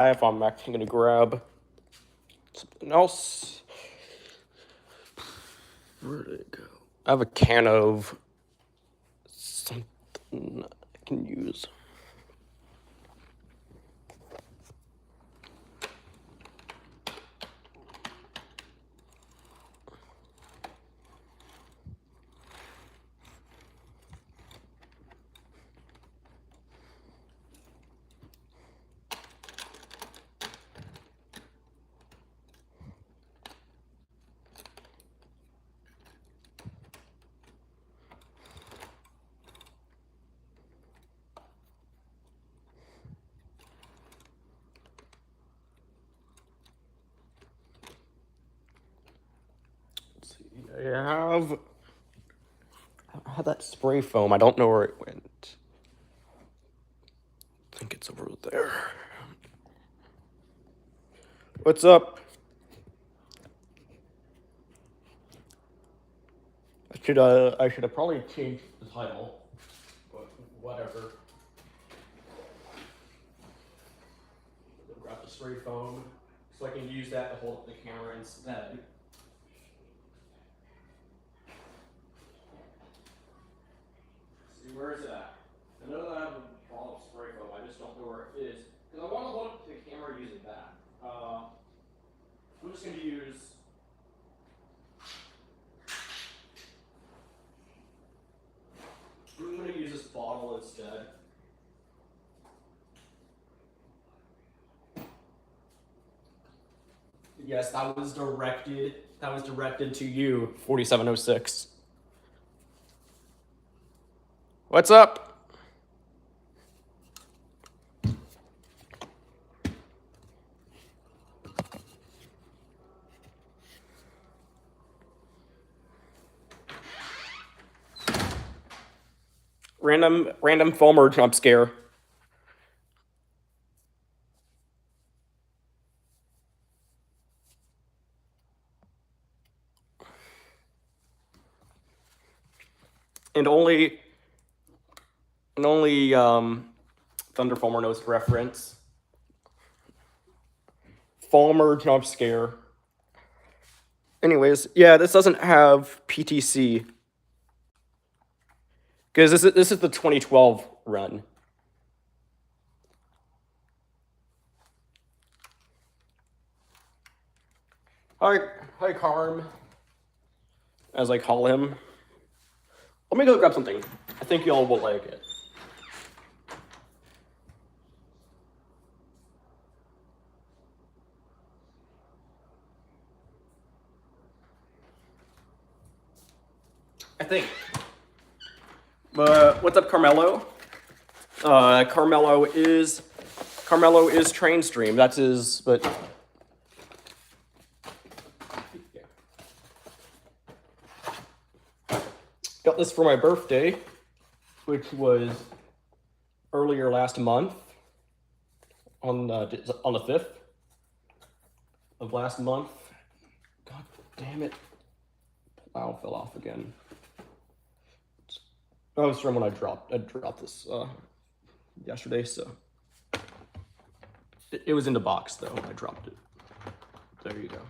If I'm actually gonna grab something else. Where did it go? I have a can of something I can use. I have that spray foam. I don't know where it went. I think it's over there. What's up? I should have probably changed the title, but whatever. Grab the spray foam so I can use that to hold up the camera instead. See, where is it at? I know that I have a bottle of spray foam, I just don't know where it is. Because I want to hold up the camera using that. I'm just going to use... I'm going to use this bottle instead. Yes, that was directed to you, 4706. What's up? Random foamer jump scare. And only Thunder Foamer knows reference. Foamer jump scare. Anyways, yeah, this doesn't have PTC. Because this is the 2012 run. Hi, Carm, as I call him. Let me go grab something. I think y'all will like it. I think. But what's up, Carmelo? Carmelo is Train Stream. That's his. But got this for my birthday, which was earlier last month, on the 5th of last month. God damn it! Plow fell off again. I was from when I dropped this yesterday, so it was in the box though. I dropped it. There you go.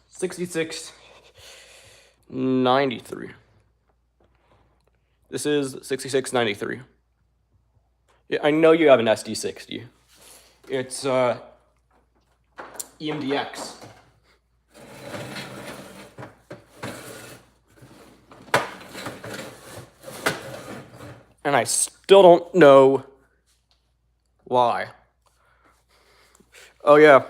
6693. This is 6693. Yeah, I know you have an SD60. It's EMDX. And I still don't know why. Oh yeah.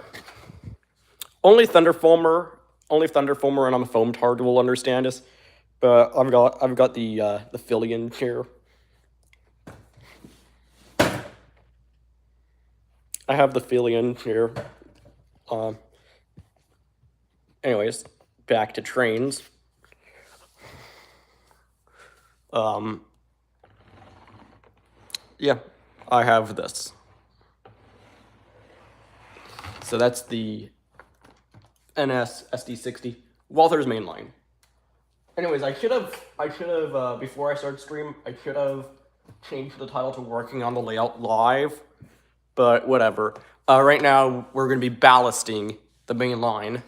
Only Thunder Foamer and I'm a foam tard will understand this. But I've got the Fillion here. I have the Fillion here. Anyways, back to trains. Yeah, I have this. So that's the NS SD60 Walther's mainline. Anyways, I should have before I started stream, I should have change the title to Working on the Layout Live, but whatever. Right now, we're going to be ballasting the main line.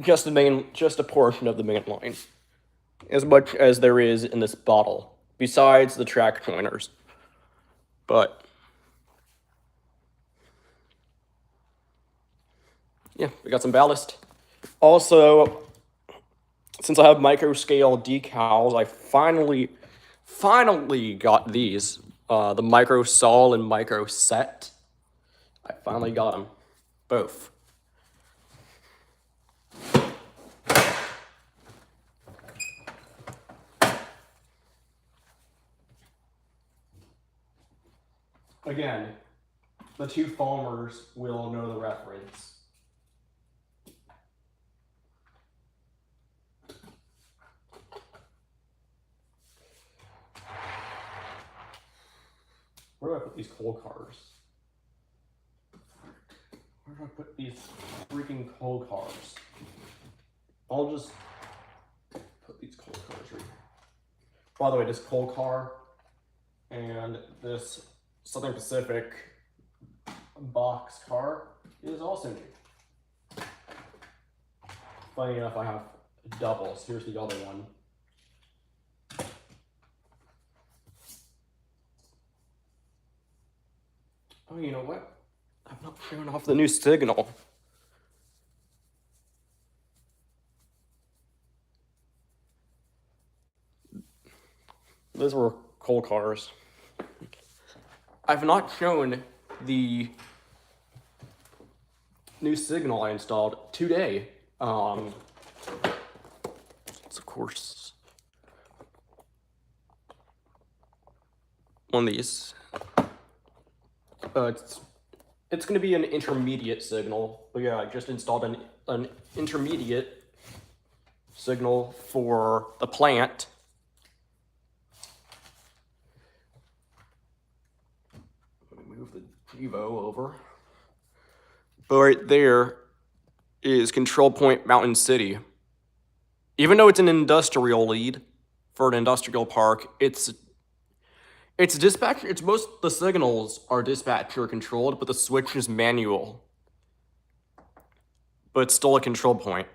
Just a portion of the main line. As much as there is in this bottle, besides the track joiners. But yeah, we got some ballast. Also, since I have micro scale decals, I finally got these. The micro sol and micro set. I finally got them. Both. Again, the two farmers will know the reference. Where do I put these coal cars? Where do I put these freaking coal cars? I'll just put these coal cars right here. By the way, this coal car and this Southern Pacific box car is also new. Funny enough, I have doubles. Here's the other one. Oh, you know what? I've not shown off the new signal. Those were coal cars. I've not shown the new signal I installed today. It's of course one of these. It's going to be an intermediate signal. But yeah, I just installed an intermediate signal for the plant. Let me move the Evo over. But right there is control point Mountain City. Even though it's an industrial lead for an industrial park, it's dispatcher. It's most the signals are dispatcher controlled, but the switch is manual. But it's still a control point.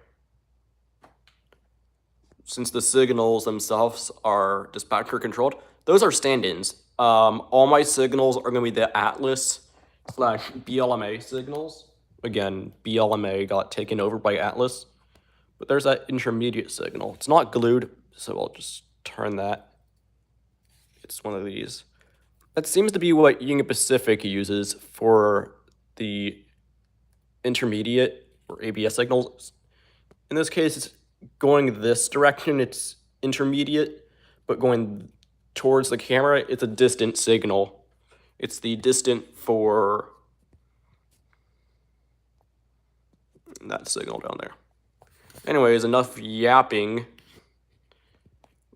Since the signals themselves are dispatcher controlled, those are stand-ins. All my signals are going to be the Atlas/BLMA signals. Again, BLMA got taken over by Atlas. But there's that intermediate signal. It's not glued, so I'll just turn that. It's one of these. That seems to be what Union Pacific uses for the intermediate or ABS signals. In this case, it's going this direction, it's intermediate, but going towards the camera, it's a distant signal. It's the distant for that signal down there. Anyways, enough yapping.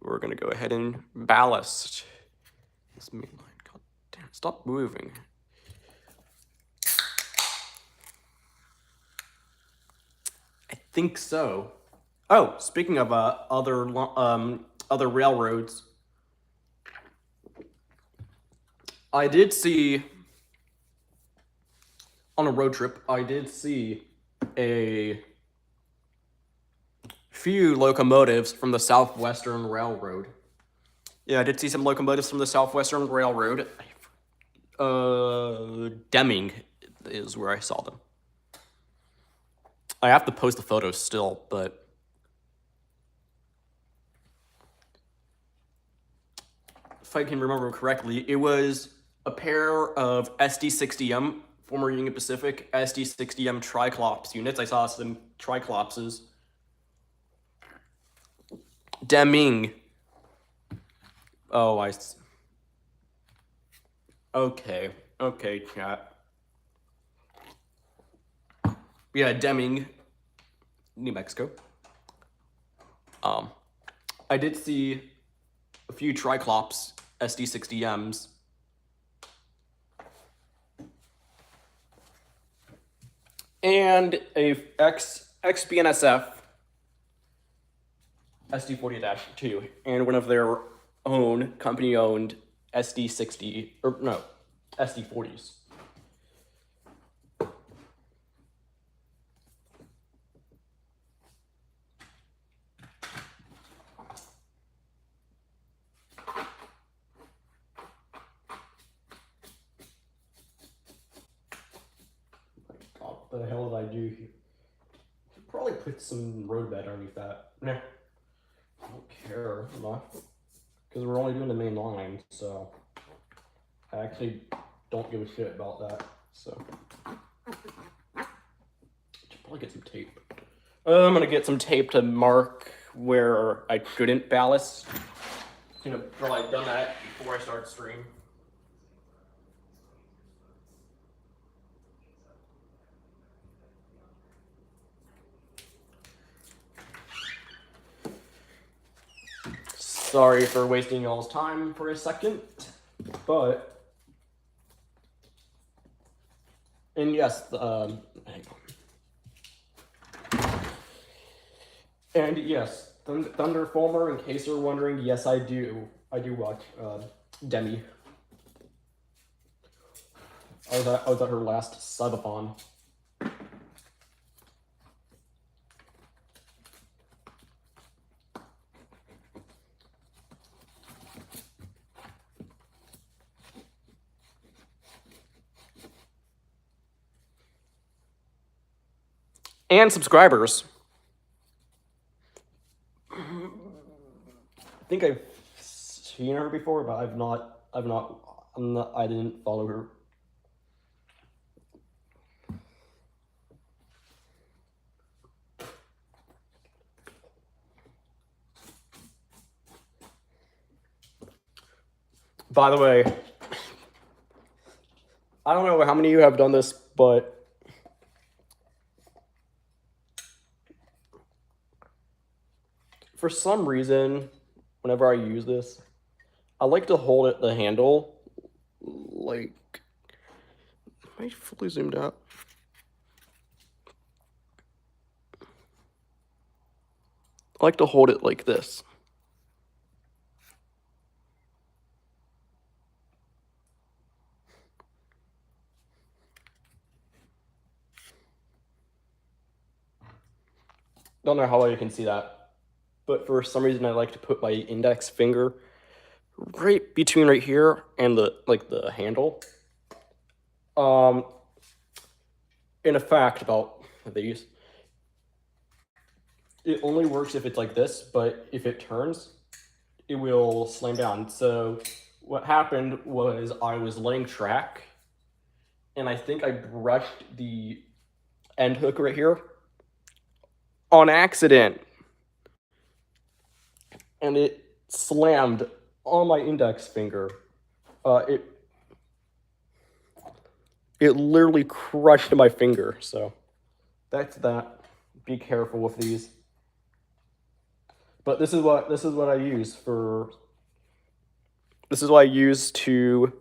We're gonna go ahead and ballast this main line. God damn it, stop moving. I think so. Oh, speaking of other railroads, I did see on a road trip. I did see a few locomotives from the Southwestern Railroad. Yeah, I did see some locomotives from the Southwestern Railroad. Deming is where I saw them. I have to post the photos still, but if I can remember correctly, it was a pair of SD60M, former Union Pacific SD60M Triclops units. I saw some Triclopses. Deming. Oh, okay, chat. Yeah, Deming, New Mexico. I did see a few Triclops SD60Ms. And a ex-BNSF SD40-2, and one of their own company-owned SD60, or no, SD40s. God, what the hell did I do here? Probably put some roadbed underneath that. Nah, I don't care, because we're only doing the main line, so I actually don't give a shit about that. So should probably get some tape. I'm gonna get some tape to mark where I shouldn't ballast. You know, probably done that before I start stream. Sorry for wasting y'all's time for a second, but and yes, hang on. And yes, Thunder Fulmer. In case you're wondering, yes, I do. I do watch Demi. I was at her last subathon. And subscribers. I think I've seen her before, but I didn't follow her. By the way, I don't know how many of you have done this, but for some reason, whenever I use this, I like to hold it, the handle, like, am I fully zoomed out? I like to hold it like this. Don't know how well you can see that, but for some reason I like to put my index finger right between right here and the handle. In a fact about these, it only works if it's like this, but if it turns, it will slam down. So what happened was I was laying track, and I think I brushed the end hook right here on accident, and it slammed on my index finger. It literally crushed my finger. So that's that. Be careful with these. But this is what I use for. This is what I use to.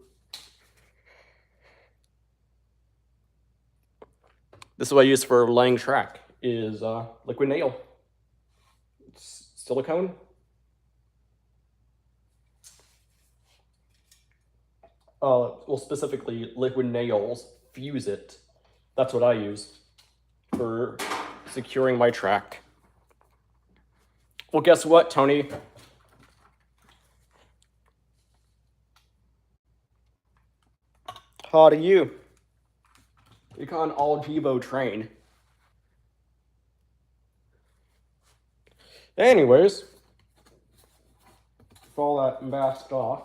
This is what I use for laying track. Is liquid nail. It's silicone. Well, specifically liquid nails. Fuse it. That's what I use for securing my track. Well, guess what, Tony? How do you? You got an all Jibo train. Anyways, with all that masked off,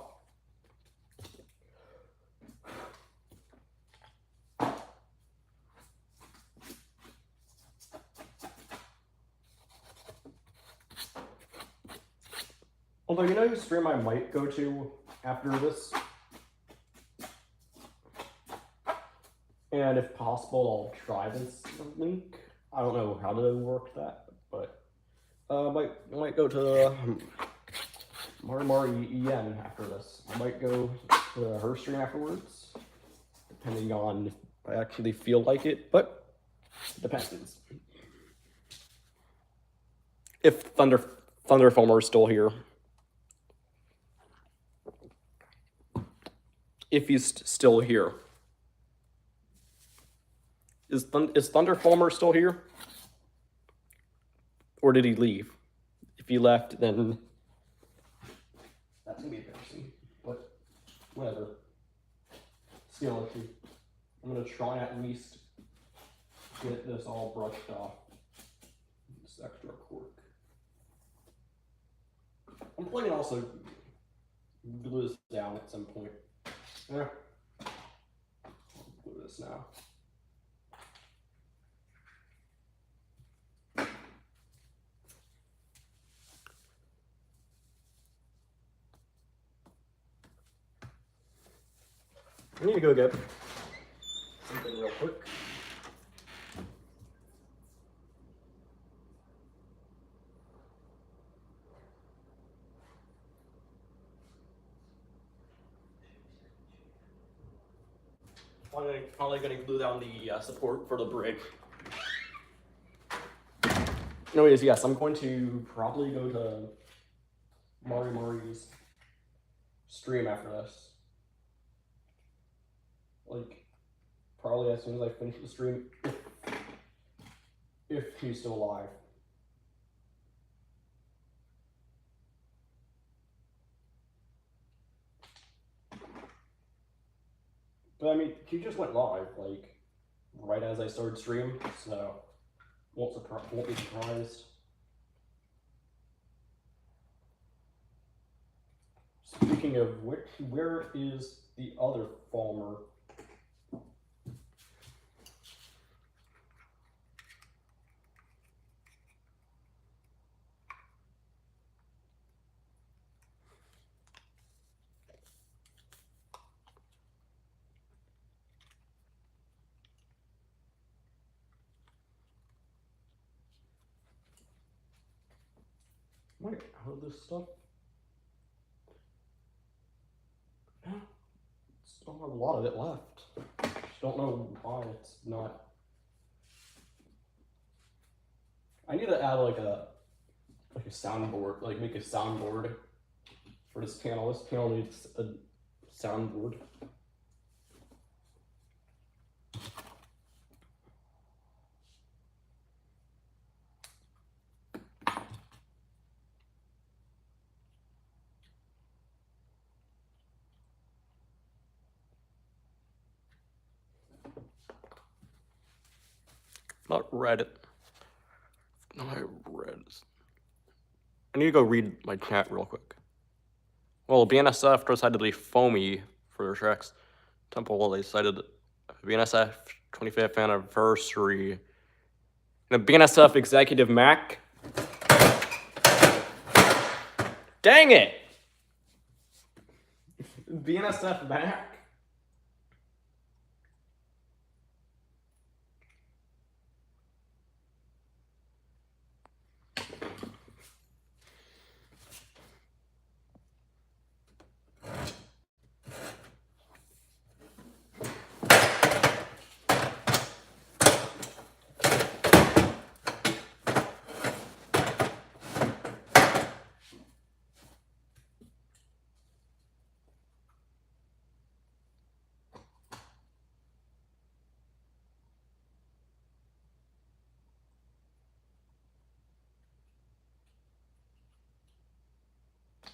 although you know whose stream I might go to after this? And if possible, I'll try this link. I don't know how to work that, but might go to Mari EN after this. I might go to her stream afterwards, depending on if I actually feel like it, but it depends. If Thunder Fulmer is still here. if he's still here. Is Thunder Falmer still here? Or did he leave? If he left, then that's gonna be embarrassing. But whatever. Skeleton. I'm gonna try at least get this all brushed off. This extra cork. I'm probably gonna also glue this down at some point. Yeah. Glue this now. I need to go get something real quick. Probably going to glue down the support for the bridge. Anyways, yes, I'm going to probably go to Mari's stream after this. Like, probably as soon as I finish the stream, if he's still alive. But I mean, he just went live, like, right as I started stream, so won't be surprised. Speaking of which, where is the other Falmer? Am I out of this stuff? Yeah, still have a lot of it left. Just don't know why it's not. I need to add like a soundboard, like make a soundboard for this panel. This panel needs a soundboard. Not Reddit. No, I read. I need to go read my chat real quick. Well, BNSF decided to be foamy for their tracks. Temple, they cited BNSF 25th anniversary. And a BNSF executive Mac. Dang it! BNSF Mac.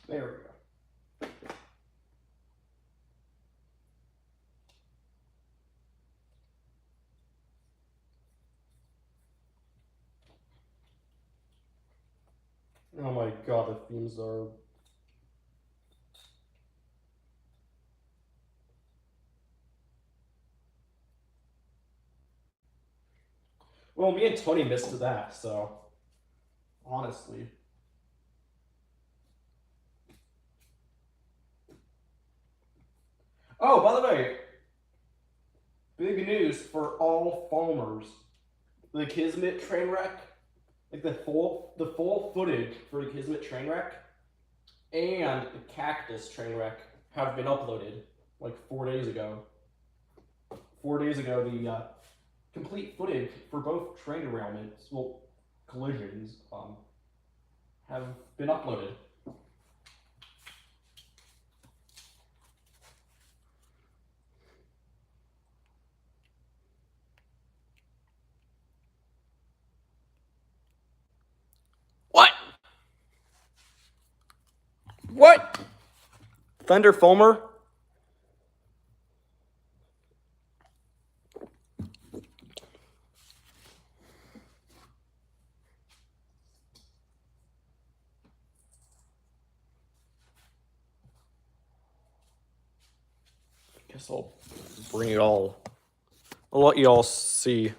There we go. Oh my god, the themes are... Well, me and Tony missed that, so... Honestly. Oh, by the way, big news for all Falmers. The Kismet train wreck, like the full footage for the Kismet train wreck and the Cactus train wreck have been uploaded like 4 days ago. 4 days ago, the complete footage for both train derailments, well, collisions, have been uploaded. What? Thunder Fulmer? Guess I'll bring it all. I'll let you all see.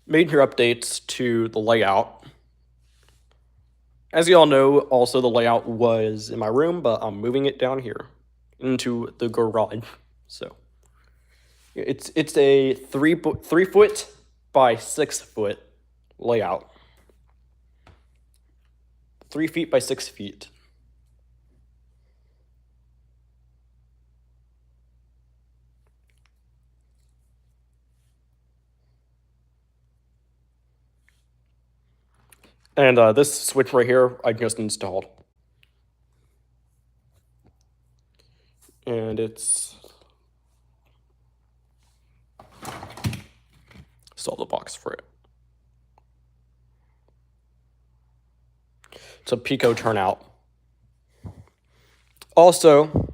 Major updates to the layout. As you all know, also the layout was in my room, but I'm moving it down here into the garage. So it's a 3 foot by 6 foot layout. 3 feet by 6 feet. And this switch right here, I just installed. And it's still the box for it. It's a Pico turnout. Also,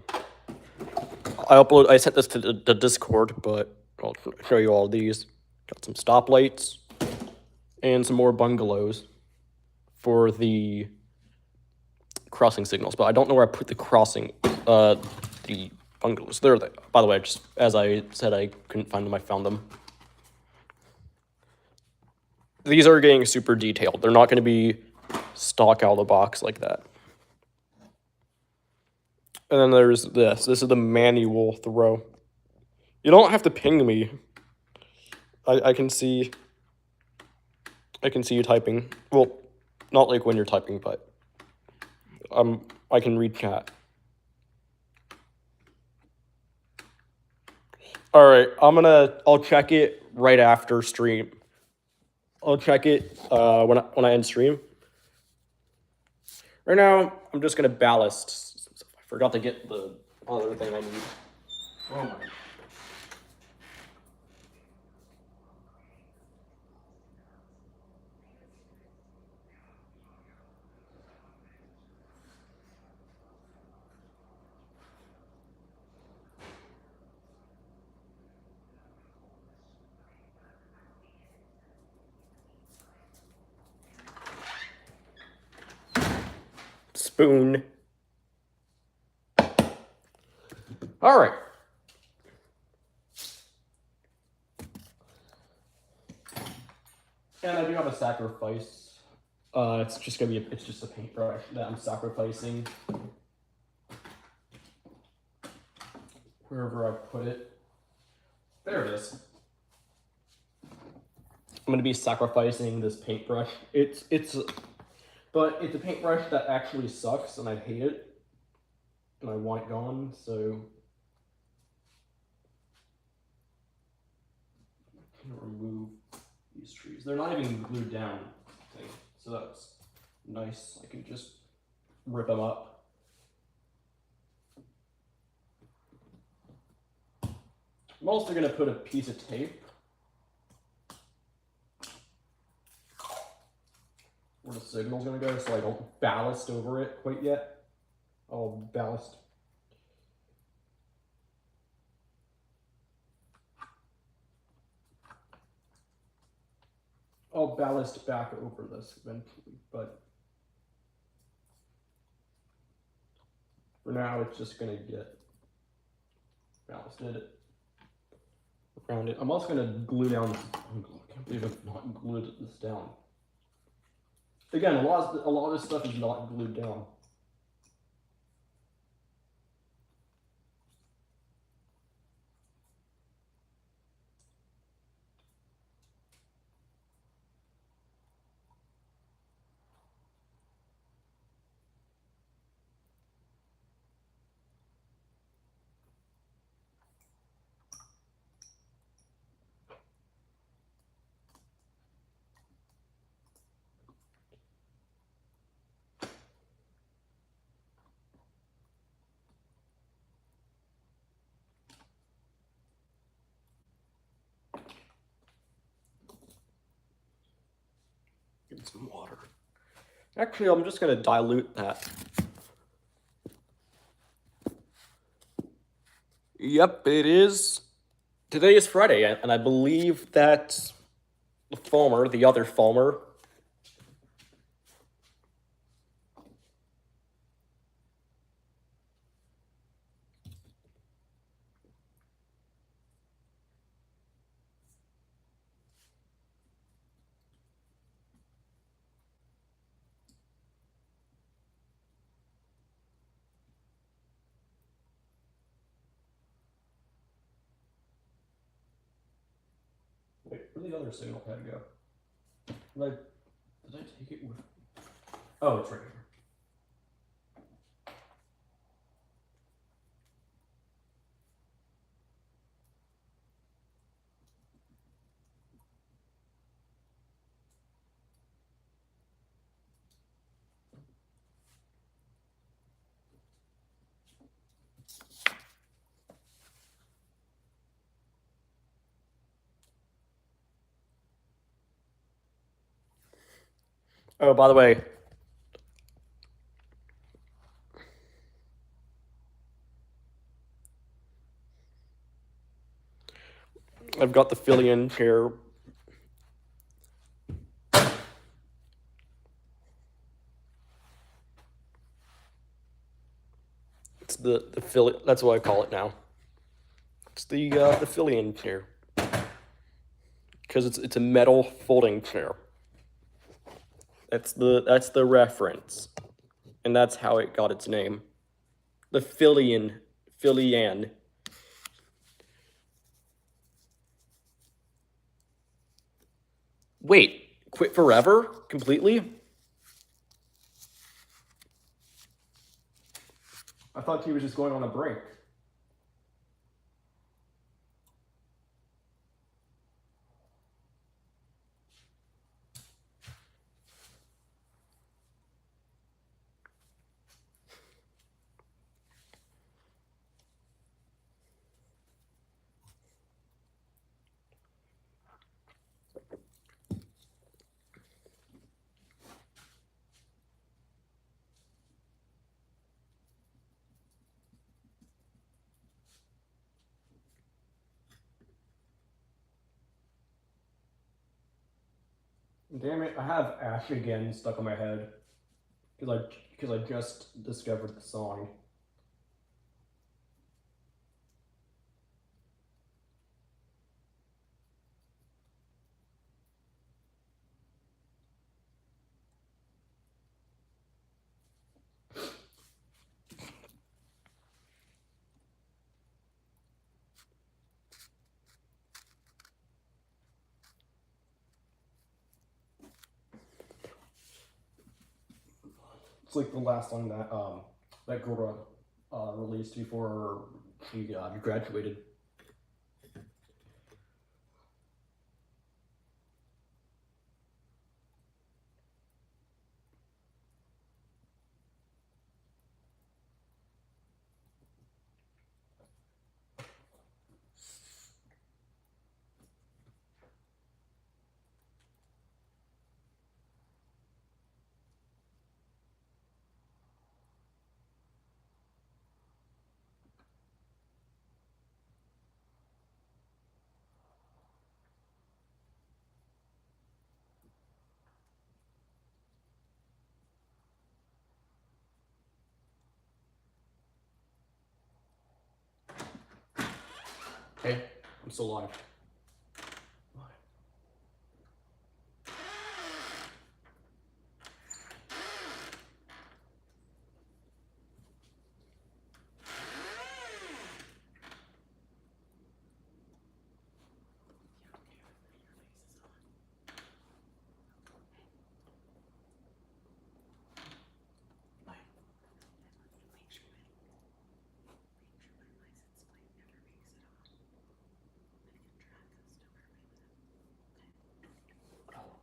I sent this to the Discord, but I'll show you all these. Got some stoplights and some more bungalows for the crossing signals, but I don't know where I put the the bungalows. There, by the way, just as I said, I couldn't find them. I found them. These are getting super detailed. They're not going to be stock out of the box like that. And then there's this. This is the manual throw. You don't have to ping me. I can see you typing. Well, not like when you're typing, but I can read chat. All right, I'll check it right after stream. I'll check it when I end stream. Right now, I'm just gonna ballast. I forgot to get the other thing I need. Oh my. Spoon. All right. And I do have a sacrifice. It's just a paintbrush that I'm sacrificing. Wherever I put it. There it is. I'm gonna be sacrificing this paintbrush. But it's a paintbrush that actually sucks, and I hate it, and I want it gone. So I'm gonna remove these trees. They're not even glued down, so that's nice. I can just rip them up. I'm also gonna put a piece of tape where the signal's gonna go, so I don't ballast over it quite yet. I'll ballast. I'll ballast back over this eventually, but for now it's just gonna get ballasted around it. I'm also gonna glue down this bungalow. I can't believe I've not glued this down. Again, a lot of this stuff is not glued down. Need some water. Actually, I'm just going to dilute that. Yep, it is. Today is Friday, and I believe that the other foamer, wait, where'd the other signal pad go? Did I take it with? Oh, it's right here. Oh, by the way, I've got the fill-in here. It's the fill. That's what I call it now. It's the fill-in chair because it's a metal folding chair. That's the reference, and that's how it got its name. The fill-in. Wait, quit forever? Completely? I thought he was just going on a break. Damn it, I have Ash again stuck on my head. Because I just discovered the song. It's like the last song that Gora released before she graduated. Hey, I'm still alive.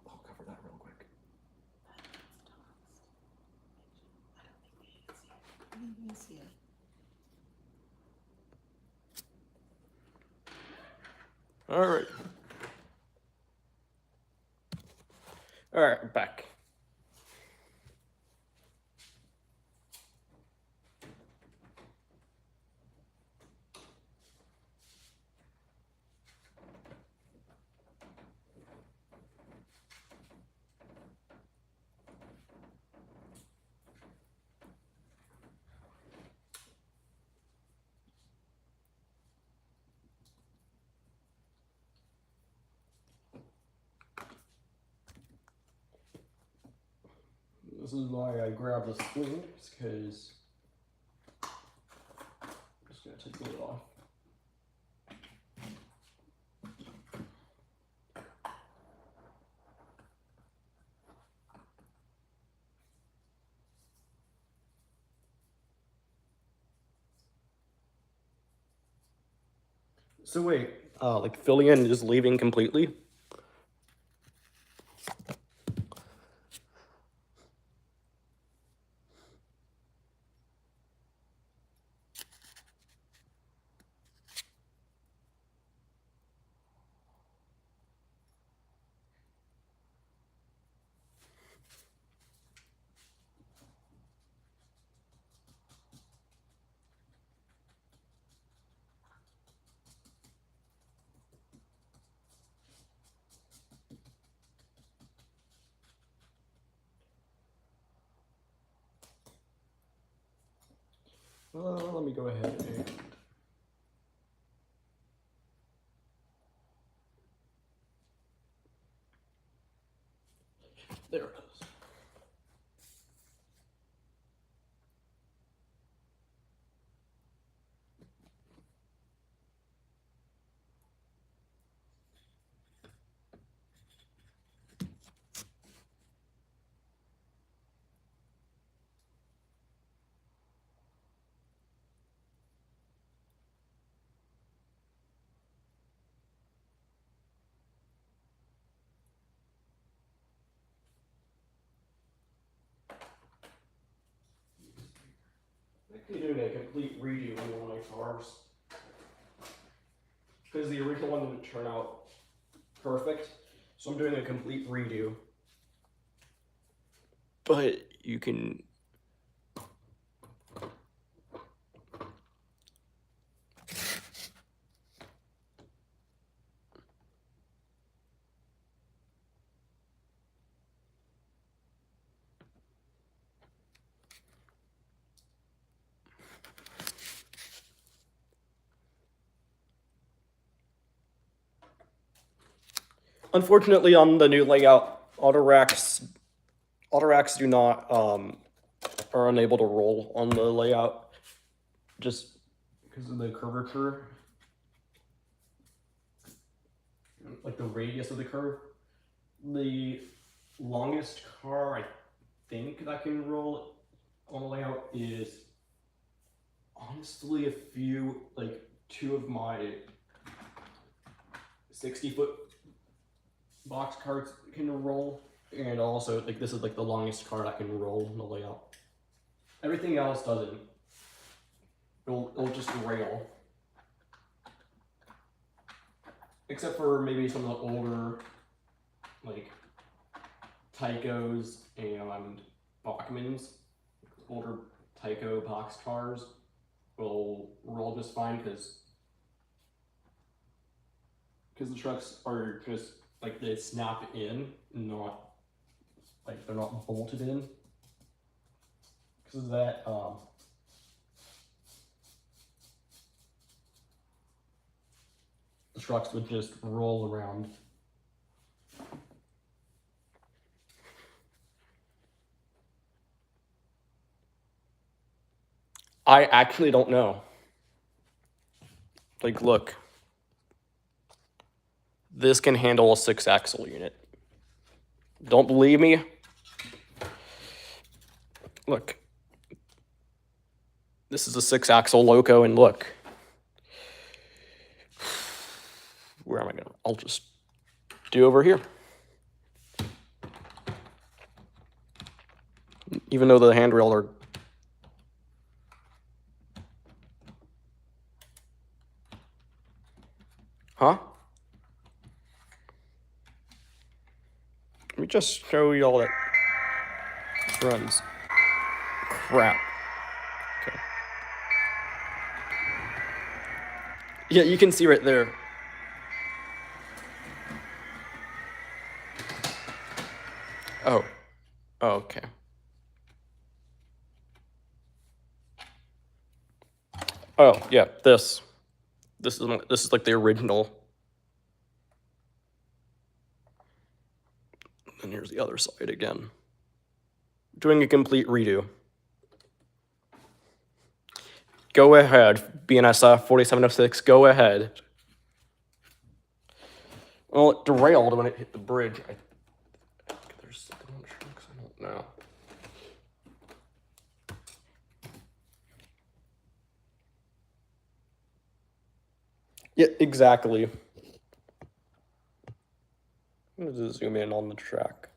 I'll cover that real quick. Let me see it. All right. All right, I'm back. This is why I grabbed the springs, because I'm just gonna take the lid off. So wait, like filling in and just leaving completely? Let me go ahead and there it is. Actually doing a complete redo on one of my cars. Because the original one didn't turn out perfect. So I'm doing a complete redo. But you can... Unfortunately, on the new layout, auto racks do not are unable to roll on the layout just because of the curvature, like the radius of the curve. The longest car I think that can roll on the layout is honestly two of my 60-foot box carts can roll, and also like this is like the longest car that can roll in the layout. Everything else doesn't. It'll just rail. Except for maybe some of the older like Tycos and Bachmans. Older Tyco box cars will roll just fine because the trucks are just like they snap in, not like they're not bolted in. Because of that, the trucks would just roll around. I actually don't know. Like, look. This can handle a 6-axle unit. Don't believe me? Look. This is a 6-axle loco, and look. Where am I gonna? I'll just do over here. Even though the handrail are... Huh? Let me just show you all that runs. Crap. Okay. Yeah, you can see right there. Oh. Oh, okay. Oh, yeah, this is like the original. And here's the other side again. doing a complete redo. Go ahead, BNSF 4706, go ahead. Well, it derailed when it hit the bridge. I think there's something on the tracks, I don't know. Yeah, exactly. I'm gonna just zoom in on the track.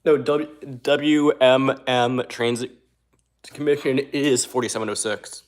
No, WMM Transit Commission is 4706.